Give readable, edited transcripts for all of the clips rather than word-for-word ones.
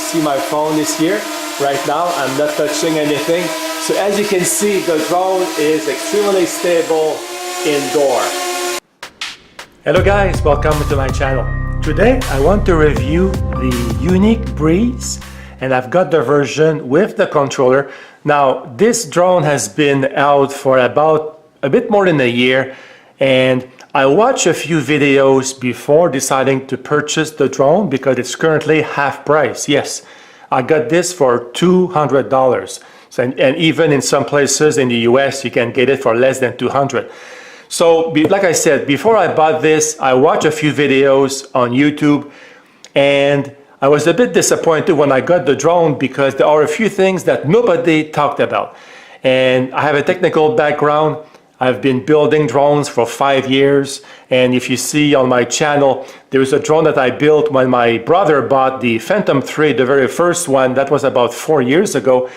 see my phone is here right now. I'm not touching anything. So as you can see, the drone is extremely stable indoor. Hello guys, welcome to my channel. Today I want to review the Yuneec Breeze, and I've got the version with the controller. Now this drone has been out for about a bit more than a year, and I watched a few videos before deciding to purchase the drone because it's currently half price. Yes, I got this for $200. So, and even in some places in the US, you can get it for less than $200. So, like I said, before I bought this, I watched a few videos on YouTube, and I was a bit disappointed when I got the drone because there are a few things that nobody talked about. And I have a technical background. I've been building drones for 5 years, and if you see on my channel, there's a drone that I built when my brother bought the Phantom 3, the very first one. That was about 4 years ago.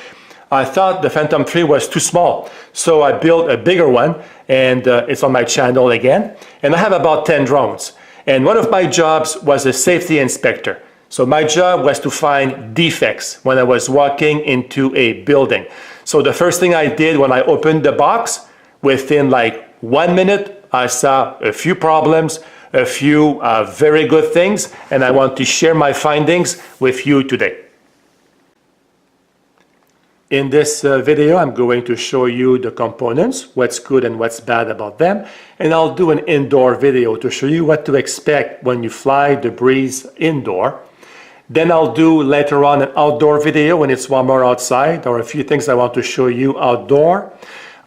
I thought the Phantom 3 was too small, so I built a bigger one, and it's on my channel again. And I have about 10 drones, and one of my jobs was a safety inspector. So my job was to find defects when I was walking into a building. So the first thing I did when I opened the box, within like 1 minute, I saw a few problems, a few very good things, and I want to share my findings with you today. In this video, I'm going to show you the components, what's good and what's bad about them, and I'll do an indoor video to show you what to expect when you fly the Breeze indoor. Then I'll do later on an outdoor video when it's warmer outside, or a few things I want to show you outdoor.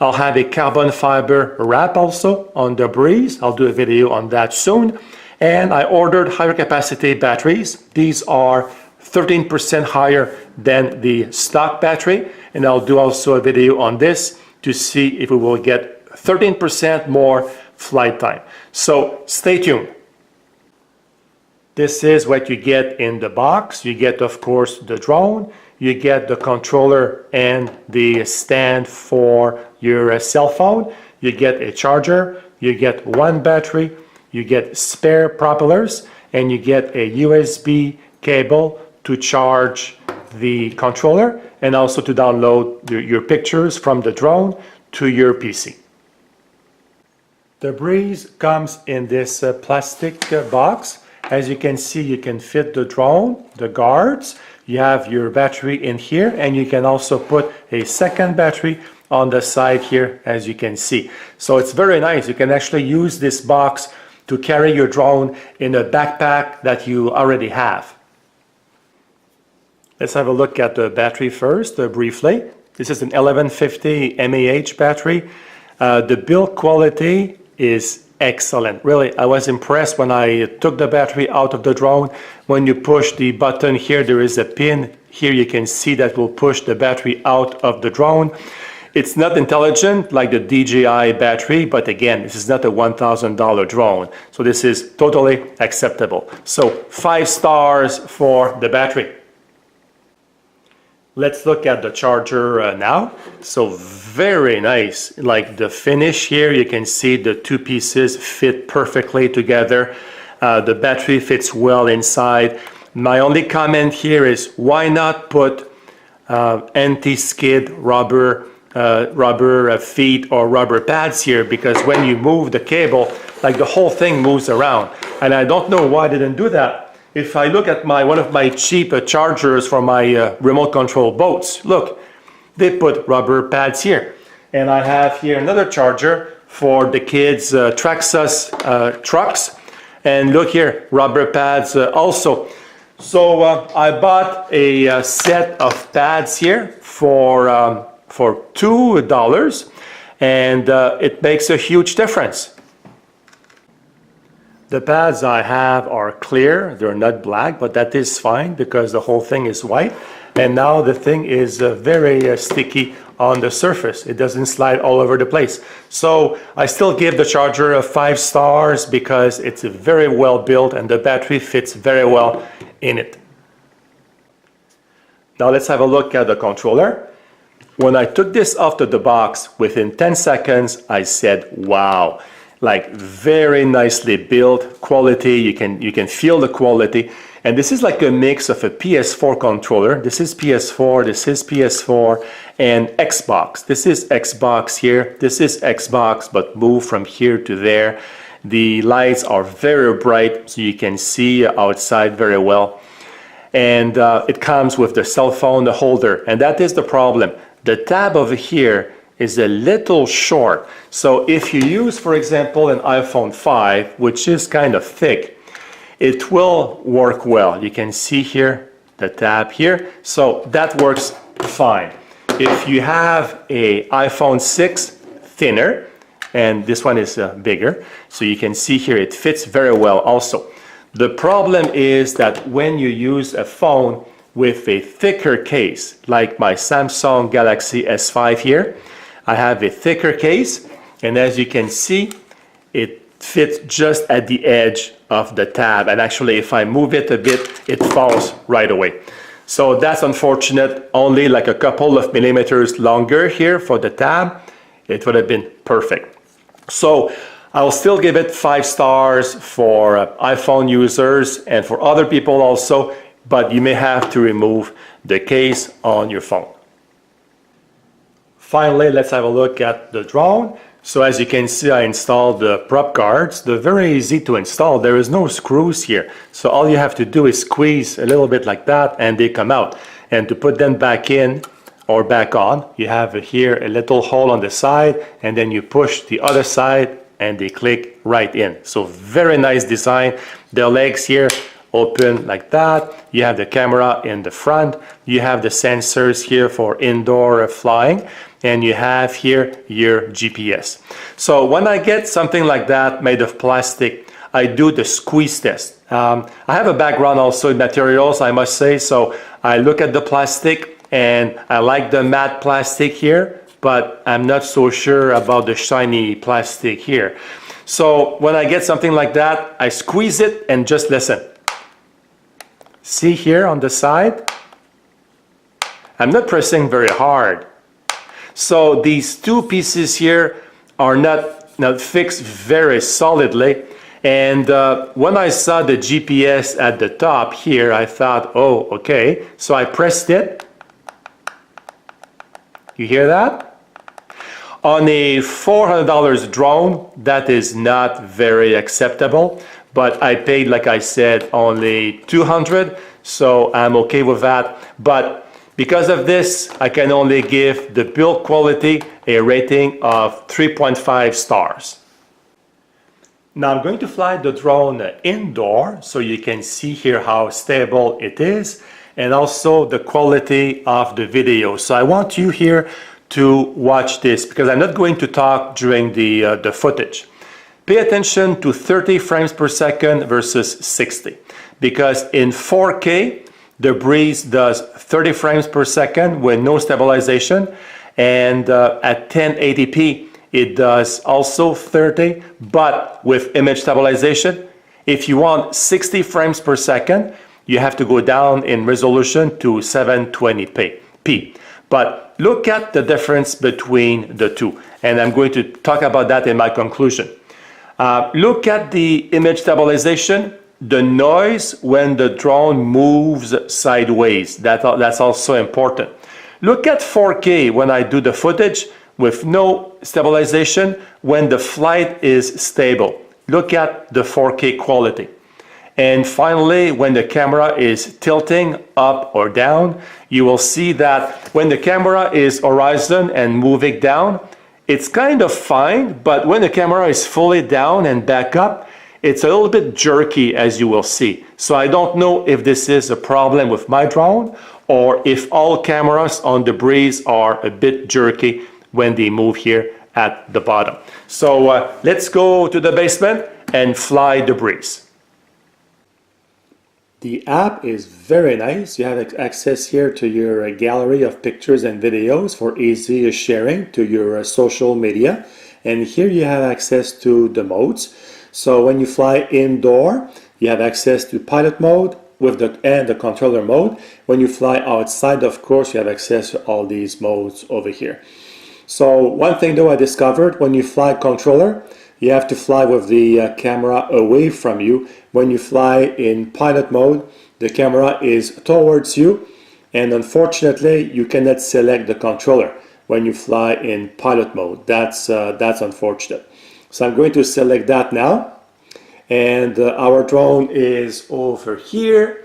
I'll have a carbon fiber wrap also on the Breeze. I'll do a video on that soon. And I ordered higher capacity batteries. These are 13% higher than the stock battery. And I'll do also a video on this to see if we will get 13% more flight time. So stay tuned. This is what you get in the box. You get, of course, the drone. You get the controller and the stand for your cell phone. You get a charger. You get one battery. You get spare propellers, and you get a USB cable to charge the controller and also to download your pictures from the drone to your PC. The Breeze comes in this plastic box. As you can see, you can fit the drone, the guards. You have your battery in here, and you can also put a second battery on the side here, as you can see. So it's very nice. You can actually use this box to carry your drone in a backpack that you already have. Let's have a look at the battery first, briefly. This is an 1150 mAh battery. The build quality is excellent. Really, I was impressed when I took the battery out of the drone. When you push the button here, there is a pin. Here you can see that will push the battery out of the drone. It's not intelligent like the DJI battery, but again, this is not a $1,000 drone. So this is totally acceptable. So 5 stars for the battery. Let's look at the charger now. So very nice, like the finish here, you can see the two pieces fit perfectly together. The battery fits well inside. My only comment here is why not put anti-skid rubber feet or rubber pads here, because when you move the cable, like the whole thing moves around. And I don't know why they didn't do that. If I look at one of my cheap chargers for my remote control boats, look, they put rubber pads here. And I have here another charger for the kids' Traxxas trucks. And look here, rubber pads also. So I bought a set of pads here for $2, and it makes a huge difference. The pads I have are clear, they're not black, but that is fine because the whole thing is white. And now the thing is very sticky on the surface. It doesn't slide all over the place. So I still give the charger 5 stars because it's very well built and the battery fits very well in it. Now let's have a look at the controller. When I took this off of the box, within 10 seconds, I said, wow. Like very nicely built, quality, you can feel the quality. And this is like a mix of a PS4 controller. This is PS4, this is PS4, and Xbox. This is Xbox here, this is Xbox, but move from here to there. The lights are very bright, so you can see outside very well. And it comes with the cell phone holder, and that is the problem. The tab over here is a little short. So if you use, for example, an iPhone 5, which is kind of thick, it will work well. You can see here the tab here, so that works fine. If you have a iPhone 6 thinner, and this one is bigger, so you can see here it fits very well also. The problem is that when you use a phone with a thicker case, like my Samsung Galaxy S5 here, I have a thicker case, and as you can see, it fits just at the edge of the tab, and actually if I move it a bit, it falls right away. So that's unfortunate, only like a couple of millimeters longer here for the tab. It would have been perfect. So I'll still give it 5 stars for iPhone users and for other people also, but you may have to remove the case on your phone. Finally, let's have a look at the drone. So as you can see, I installed the prop guards. They're very easy to install. There is no screws here. So all you have to do is squeeze a little bit like that and they come out. And to put them back in or back on, you have here a little hole on the side, and then you push the other side and they click right in. So very nice design. The legs here open like that. You have the camera in the front. You have the sensors here for indoor flying. And you have here your GPS. So when I get something like that made of plastic, I do the squeeze test. I have a background also in materials, I must say, so I look at the plastic and I like the matte plastic here, but I'm not so sure about the shiny plastic here. So when I get something like that, I squeeze it and just listen. See here on the side? I'm not pressing very hard. So these two pieces here are not fixed very solidly. And when I saw the GPS at the top here, I thought, oh, okay. So I pressed it. You hear that? On a $400 drone, that is not very acceptable. But I paid, like I said, only $200. So I'm okay with that. But because of this, I can only give the build quality a rating of 3.5 stars. Now I'm going to fly the drone indoor so you can see here how stable it is and also the quality of the video. So I want you here to watch this because I'm not going to talk during the footage. Pay attention to 30 frames per second versus 60 because in 4K, the Breeze does 30 frames per second with no stabilization, and at 1080p it does also 30, but with image stabilization. If you want 60 frames per second, you have to go down in resolution to 720p. But look at the difference between the two, and I'm going to talk about that in my conclusion. Look at the image stabilization. The noise when the drone moves sideways, that's also important. Look at 4K when I do the footage with no stabilization when the flight is stable. Look at the 4K quality. And finally, when the camera is tilting up or down, you will see that when the camera is horizon and moving down, it's kind of fine, but when the camera is fully down and back up, it's a little bit jerky, as you will see. So I don't know if this is a problem with my drone or if all cameras on the Breeze are a bit jerky when they move here at the bottom. So let's go to the basement and fly the Breeze. The app is very nice. You have access here to your gallery of pictures and videos for easy sharing to your social media. And here you have access to the modes. So when you fly indoor, you have access to pilot mode with the controller mode. When you fly outside, of course, you have access to all these modes over here. So one thing though I discovered, when you fly controller, you have to fly with the camera away from you. When you fly in pilot mode, the camera is towards you, and unfortunately you cannot select the controller when you fly in pilot mode. That's unfortunate. So I'm going to select that now, and our drone is over here,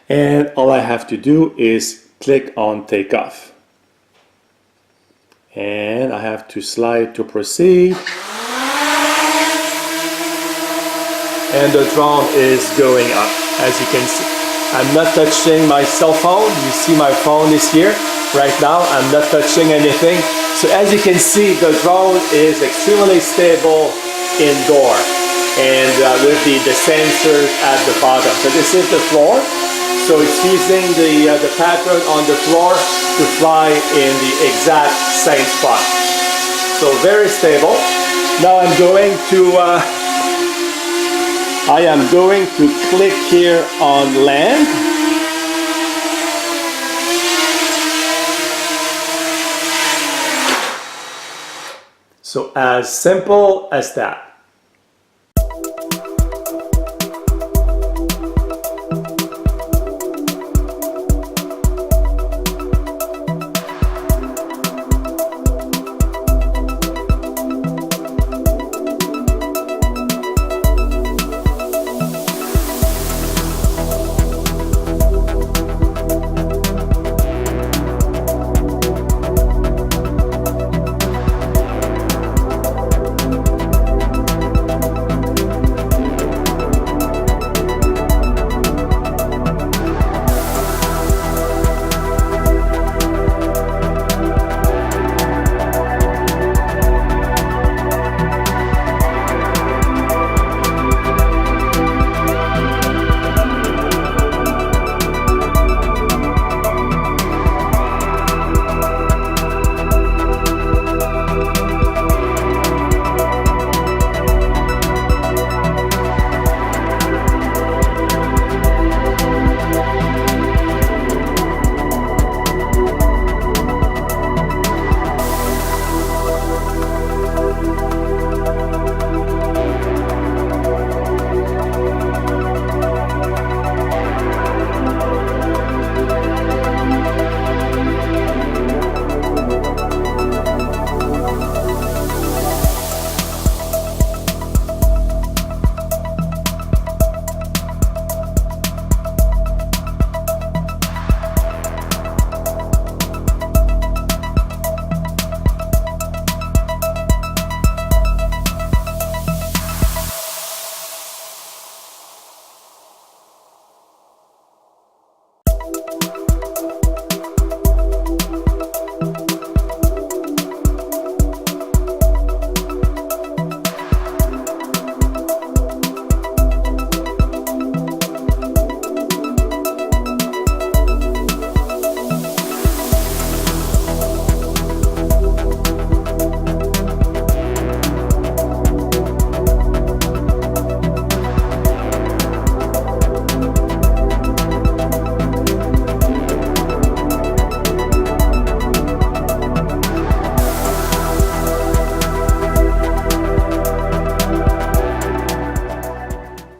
and all I have to do is click on takeoff, and I have to slide to proceed, and the drone is going up. As you can see, I'm not touching my cell phone. You see my phone is here right now. I'm not touching anything. So as you can see, the drone is extremely stable indoor, and with the sensors at the bottom. So this is the floor. So it's using the pattern on the floor to fly in the exact same spot. So very stable. Now I'm going to click here on land. So as simple as that.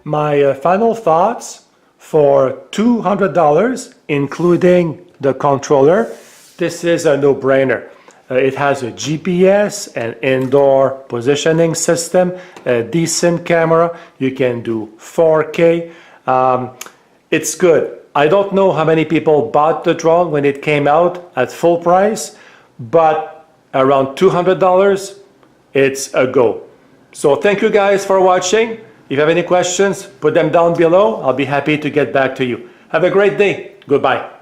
My final thoughts for $200, including the controller, this is a no-brainer. It has a GPS, an indoor positioning system, a decent camera. You can do 4K. It's good. I don't know how many people bought the drone when it came out at full price, but around $200, it's a go. So thank you guys for watching. If you have any questions, put them down below. I'll be happy to get back to you. Have a great day. Goodbye.